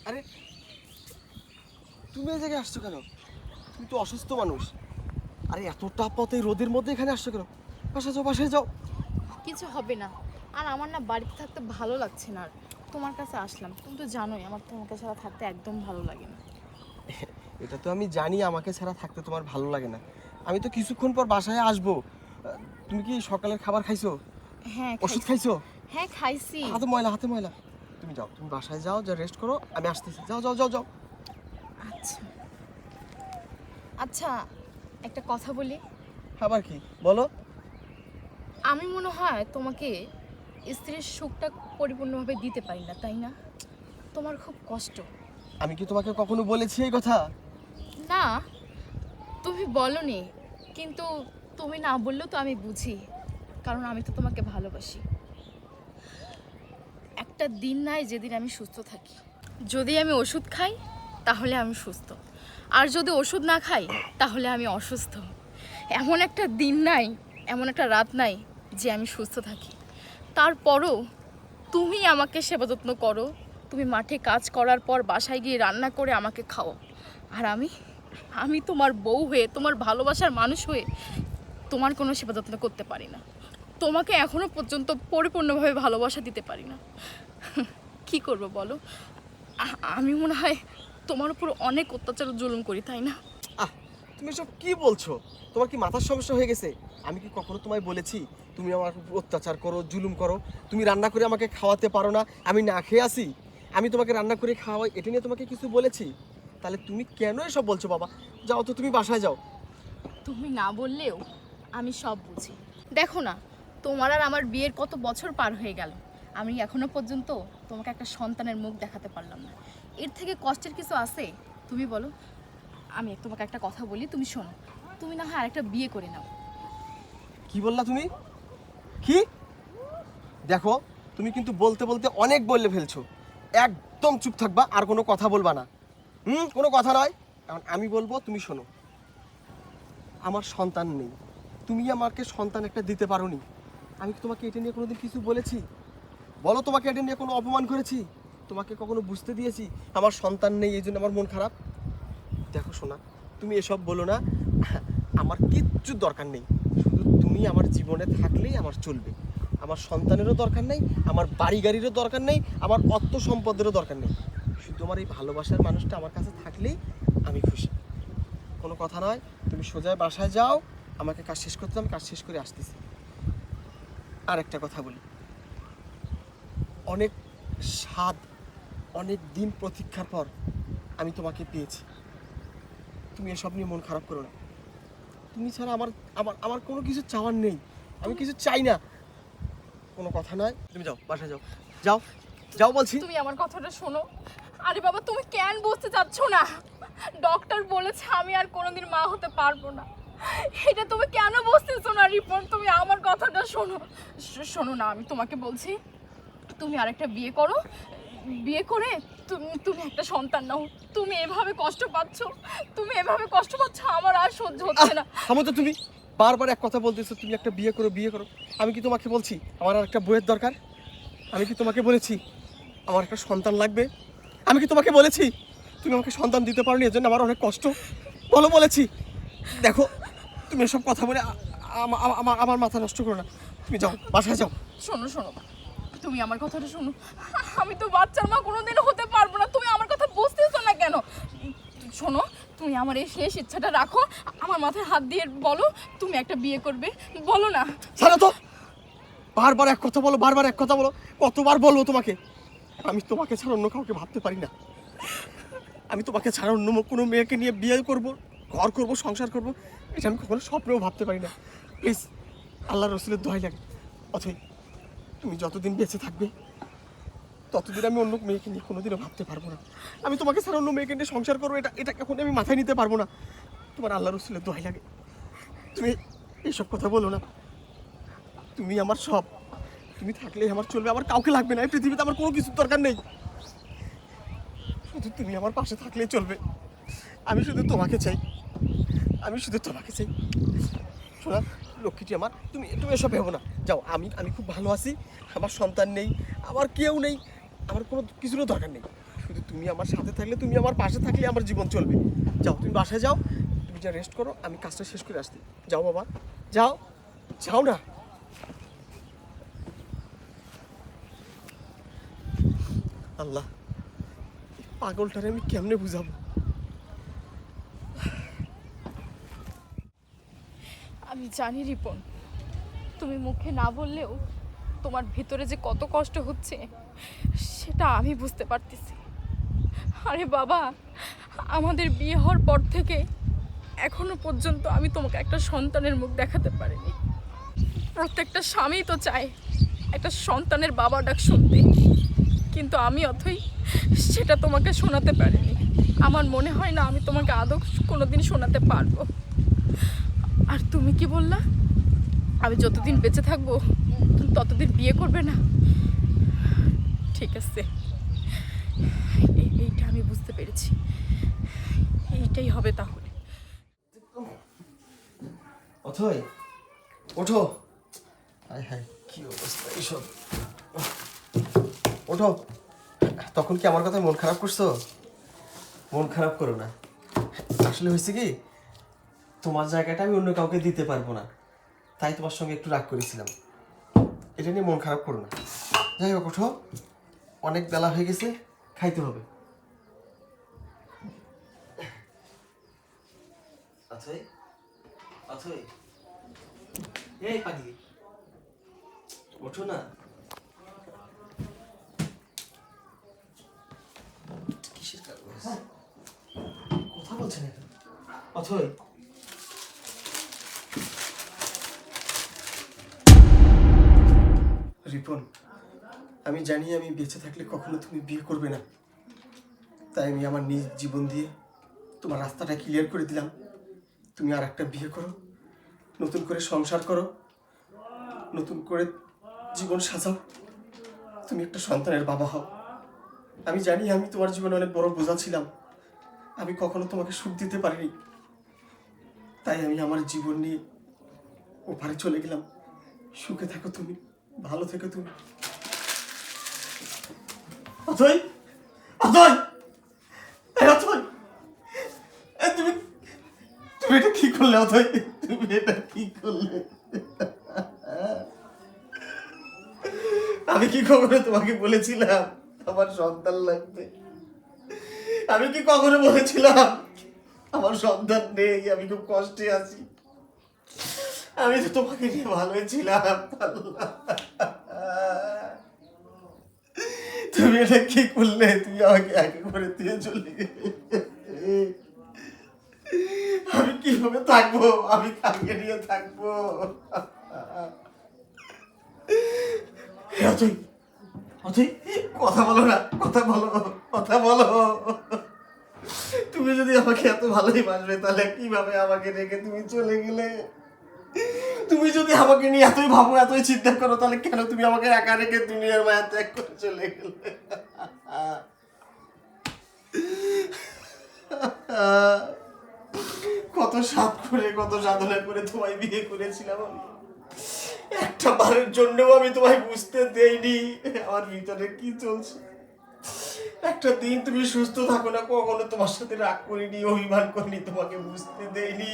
আরে তুমি এই জায়গায় আসছো কেন? তুমি তো অসুস্থ মানুষ। আরে এতটা পথ এই রোদের মধ্যে এখানে আসছো কেন? বাসায় যাও, বাসায় যাও। কিছু হবে না। আর আমার না বাড়িতে থাকতে ভালো লাগছে না আর। তোমার কাছে আসলাম, তুমি তো জানোই আমার তোমাকে ছাড়া থাকতে একদম ভালো লাগে না। এটা তো আমি জানি আমাকে ছাড়া থাকতে তোমার ভালো লাগে না। আমি তো কিছুক্ষণ পর বাসায় আসবো। তুমি কি সকালের খাবার খাইছো? হ্যাঁ ওষুধ খাইছি। খাইছো? হ্যাঁ খাইছি। হাতে ময়লা, হাতে ময়লা। তুমি যাও, তুমি বাসায় যাও, যা রেস্ট করো, আমি আসতেছি। যাও যাও যাও যাও। আচ্ছা আচ্ছা, একটা কথা বলি। আবার কি বলো? আমি মনে হয় তোমাকে স্ত্রীর সুখটা পরিপূর্ণভাবে দিতে পারি না, তাই না? তোমার খুব কষ্ট। আমি কি তোমাকে কখনো বলেছি এই কথা? না, তুমি বলনি, কিন্তু তুমি না বললেও তো আমি বুঝি, কারণ আমি তো তোমাকে ভালোবাসি। একটা দিন নাই যেদিন আমি সুস্থ থাকি। যদি আমি ওষুধ খাই তাহলে আমি সুস্থ, আর যদি ওষুধ না খাই তাহলে আমি অসুস্থ। এমন একটা দিন নাই, এমন একটা রাত নাই যে আমি সুস্থ থাকি। তারপরও তুমি আমাকে সেবা যত্ন করো, তুমি মাঠে কাজ করার পর বাসায় গিয়ে রান্না করে আমাকে খাও, আর আমি আমি তোমার বউ হয়ে, তোমার ভালোবাসার মানুষ হয়ে তোমার কোনো সেবা যত্ন করতে পারি না। তোমাকে এখনো পর্যন্ত পরিপূর্ণভাবে ভালোবাসা দিতে পারি না। কি করব বলো? আমি মনে হয় তোমার উপর অনেক অত্যাচার জুলুম করি, তাই না? আহ, তুমি সব কি বলছো? তোমার কি মাথার সমস্যা হয়ে গেছে? আমি কি কখনো তোমায় বলেছি তুমি আমার উপর অত্যাচার করো, জুলুম করো? তুমি রান্না করে আমাকে খাওয়াতে পারো না, আমি না খেয়ে আসি? আমি তোমাকে রান্না করে খাওয়াই, এটা নিয়ে তোমাকে কিছু বলেছি? তাহলে তুমি কেন এসব বলছো বাবা? যাও তো, তুমি বাসায় যাও। তুমি না বললেও আমি সব বুঝি। দেখো না, তোমার আর আমার বিয়ের কত বছর পার হয়ে গেল, আমি এখনো পর্যন্ত তোমাকে একটা সন্তানের মুখ দেখাতে পারলাম না। এর থেকে কষ্টের কিছু আছে? তুমি বলো। আমি তোমাকে একটা কথা বলি, তুমি শোনো। তুমি না হয় আরেকটা বিয়ে করে নাও। কি বললা তুমি? কি? দেখো, তুমি কিন্তু বলতে বলতে অনেক বলে ফেলছো। একদম চুপ থাকবা, আর কোনো কথা বলবা না। কোনো কথা নয়। এখন আমি বলবো, তুমি শোনো। আমার সন্তান নেই, তুমি আমাকে সন্তান একটা দিতে পারোনি। আমি কি তোমাকে এটা নিয়ে কোনোদিন কিছু বলেছি? বলো, তোমাকে এটা নিয়ে কোনো অপমান করেছি? তোমাকে কখনো বুঝতে দিয়েছি আমার সন্তান নেই এই জন্য আমার মন খারাপ? দেখো শোনা, তুমি এসব বলো না। আমার কিচ্ছু দরকার নেই, শুধু তুমি আমার জীবনে থাকলেই আমার চলবে। আমার সন্তানেরও দরকার নেই, আমার বাড়ি গাড়িরও দরকার নেই, আমার অর্থ সম্পদেরও দরকার নেই। শুধু আমার এই ভালোবাসার মানুষটা আমার কাছে থাকলেই আমি খুশি। কোনো কথা নয়, তুমি সোজা বাসায় যাও, আমাকে কাজ শেষ করতে, আমি কাজ শেষ করে আসতেছি। আর একটা কথা বলি, অনেক স্বাদ, অনেক দিন প্রতীক্ষার পর আমি তোমাকে পেয়েছি। তুমি এসব নিয়ে মন খারাপ করো না। তুমি ছাড়া আমার আমার আমার কোনো কিছু চাওয়ার নেই, আমি কিছু চাই না। কোনো কথা নয়, তুমি যাও, বাসায় যাও। যাও, যাও বলছি। তুমি আমার কথাটা শোনো। আরে বাবা, তুমি কেন বুঝতে চাচ্ছ না? ডক্টর বলেছে আমি আর কোনোদিন মা হতে পারবো না। এটা তুমি কেন বুঝতেছো না রিপন? তুমি আমার কথাটা শোনো। শোনো না, আমি তোমাকে বলছি, তুমি আরেকটা বিয়ে করো। বিয়ে করে তুমি তুমি একটা সন্তান নাও। তুমি এভাবে কষ্ট পাচ্ছ, তুমি এভাবে কষ্ট পাচ্ছ, আমার আর সহ্য হচ্ছে না। থামো তো তুমি, বারবার এক কথা বলতেছো, তুমি একটা বিয়ে করো, বিয়ে করো। আমি কি তোমাকে বলছি আমার আর একটা বইয়ের দরকার? আমি কি তোমাকে বলেছি আমার একটা সন্তান লাগবে? আমি কি তোমাকে বলেছি তুমি আমাকে সন্তান দিতে পারোনি এর জন্য আমার অনেক কষ্ট? বলো, বলেছি? দেখো, তুমি এসব কথা বলে আমার মাথা নষ্ট করো না। তুমি যাও, বাসায় যাও। শোনো শোনো, তুমি আমার কথাটা শোনো। আমি তো বাচ্চার মা কোনোদিনও হতে পারবো না, তুমি আমার কথা বুঝতেছো না কেন? শোনো, তুমি আমার এই শেষ ইচ্ছাটা রাখো, আমার মাথায় হাত দিয়ে বলো তুমি একটা বিয়ে করবে। বলো না। ছাড়ো তো, বারবার এক কথা বলো, বারবার এক কথা বলো। কতবার বলবো তোমাকে? আমি তোমাকে ছাড়া অন্য কাউকে ভাবতে পারি না। আমি তোমাকে ছাড়া অন্য কোনো মেয়েকে নিয়ে বিয়ে করব, ঘর করব, সংসার করব, এটা আমি কখনো স্বপ্নেও ভাবতে পারি না। প্লিজ, আল্লাহ রসুলের দোহাই লাগে, অথই তুমি যতদিন বেঁচে থাকবে ততদিন আমি অন্য মেয়েকে নিয়ে কোনোদিনও ভাবতে পারবো না। আমি তোমাকে ছাড়া অন্য মেয়েকে নিয়ে সংসার করবো, এটা এটা কখনো আমি মাথায় নিতে পারবো না। তোমার আল্লাহ রসুলের দোহাই লাগে, তুমি এইসব কথা বলো না। তুমি আমার সব, তুমি থাকলেই আমার চলবে, আমার কাউকে লাগবে না এই পৃথিবীতে, আমার কোনো কিছুর দরকার নেই। শুধু তুমি আমার পাশে থাকলেই চলবে। আমি শুধু তোমাকে চাই, আমি শুধু তোমাকে চাই। শোনা লক্ষ্মীটি আমার, তুমি তুমি এসব ভেবো না। যাও, আমি আমি খুব ভালো আছি, আমার সন্তান নেই, আমার কেউ নেই, আমার কোনো কিছুরও দরকার নেই। শুধু তুমি আমার সাথে থাকলে, তুমি আমার পাশে থাকলে আমার জীবন চলবে। যাও, তুমি বাসায় যাও, তুমি যা রেস্ট করো, আমি কাজটা শেষ করে আসছি। যাও বাবা, যাও, যাও না। আল্লাহ, পাগলটারে আমি কেমনে বুঝাবো? আমি জানি রিপন, তুমি মুখে না বললেও তোমার ভিতরে যে কত কষ্ট হচ্ছে সেটা আমি বুঝতে পারতেছি। আরে বাবা, আমাদের বিয়ে হওয়ার পর থেকে এখনো পর্যন্ত আমি তোমাকে একটা সন্তানের মুখ দেখাতে পারিনি। প্রত্যেকটা স্বামী তো চায় একটা সন্তানের বাবা ডাক শুনতে, কিন্তু আমি অথই সেটা তোমাকে শোনাতে পারিনি। আমার মনে হয় না আমি তোমাকে আদৌ কোনোদিন শোনাতে পারবো। আর তুমি কি বললা, আমি যতদিন বেঁচে থাকবো তুমি ততদিন বিয়ে করবে না? ঠিক আছে, এইটা আমি বুঝতে পেরেছি, এইটাই হবে তাহলে। অথই, ওঠো। হায় হায়, কি অবস্থা এইসব! ওঠো। তখন কি আমার কথায় মন খারাপ করছো? মন খারাপ করো না। আসলে হয়েছে কি, তোমার জায়গাটা আমি অন্য কাউকে দিতে পারবো না, তাই তোমার সঙ্গে একটু রাগ করেছিলাম। এটা নিয়ে মন খারাপ করো না। যাই হোক, ওঠো, অনেক বেলা হয়ে গেছে, খাইতে হবে। অথই, অথই, এই পাগলি, ওঠো না। কিসের কাগজ? কথা বলছেন এখন? অথই, রিপন, আমি জানি আমি বেঁচে থাকলে কখনো তুমি বিয়ে করবে না, তাই আমি আমার নিজ জীবন দিয়ে তোমার রাস্তাটা ক্লিয়ার করে দিলাম। তুমি আর একটা বিয়ে করো, নতুন করে সংসার করো, নতুন করে জীবন সাজাও, তুমি একটা সন্তানের বাবা হও। আমি জানি আমি তোমার জীবনে অনেক বড় বোঝা ছিলাম, আমি কখনো তোমাকে সুখ দিতে পারিনি, তাই আমি আমার জীবন নিয়ে ওপারে চলে গেলাম। সুখে থাকো তুমি, ভালো থেকো তুমি। অথই, অথই, এই অথই, এই তুমি তুমি এটা কি করলে অথই? তুমি এটা কি করলে? আমি কি কখনো তোমাকে বলেছিলাম আমার সন্তান লাগবে? আমি কি কখনো বলেছিলাম আমার সন্তান নেই, আমি খুব কষ্টে আছি? আমি তো তোমাকে নিয়ে ভালোই ছিলাম। আল্লাহ, তুমি এটা কি করলে? তুমি আমাকে একে করে দিয়ে চলে গেলে। আমি কিভাবে থাকবো? আমি কাকে নিয়ে থাকবো? অথই, অথই, কথা বলো না, কথা বলো, কথা বলো। তুমি যদি আমাকে এত ভালোই বাসবে তাহলে কিভাবে আমাকে রেখে তুমি চলে গেলে? তুমি যদি আমাকে নিয়ে এতই ভাবো, এতই চিন্তা করো, তাহলে কেন তুমি আমাকে একা রেখে দুনিয়ার মায়া ত্যাগ করে চলে গেলে? কত সাধ করে, কত সাধনা করে তোমায় বিয়ে করেছিলাম আমি। একটা বারের জন্যও আমি তোমায় বুঝতে দেইনি আমার ভিতরে কি চলছে। একটা দিন তুমি সুস্থ থাকো না, কখনো তোমার সাথে রাগ করিনি, অভিমান করিনি, তোমাকে বুঝতে দেইনি।